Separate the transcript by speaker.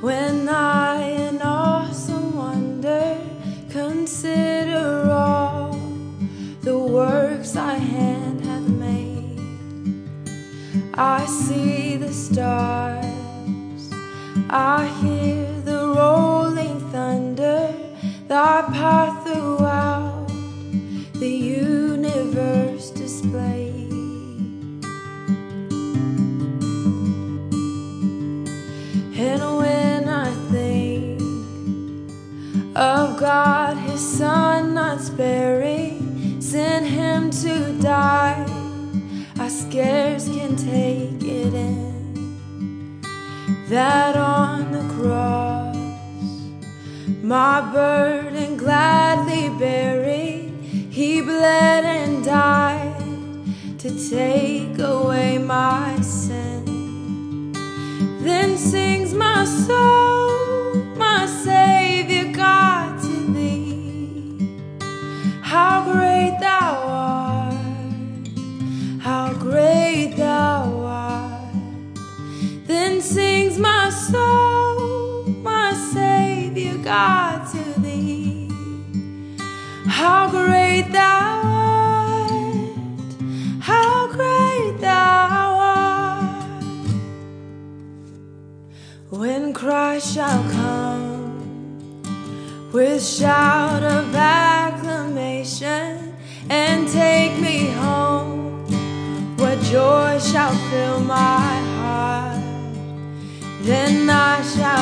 Speaker 1: When I in awesome wonder consider all the works thy hand hath made, I see the stars, I hear the rolling thunder, thy path throughout the universe displayed. And when I think of God, his son not sparing, sent him to die, I scarce can take it in, that on the cross, my burden gladly bearing, he bled and died to take away my sin. Then sings my soul, my Savior God, to thee. How great thou art, how great thou art. Then sings my soul, my Savior God, to thee. How great thou art, how great thou art. When Christ shall come with shout of acclamation and take me home, what joy shall fill my heart. Then I shall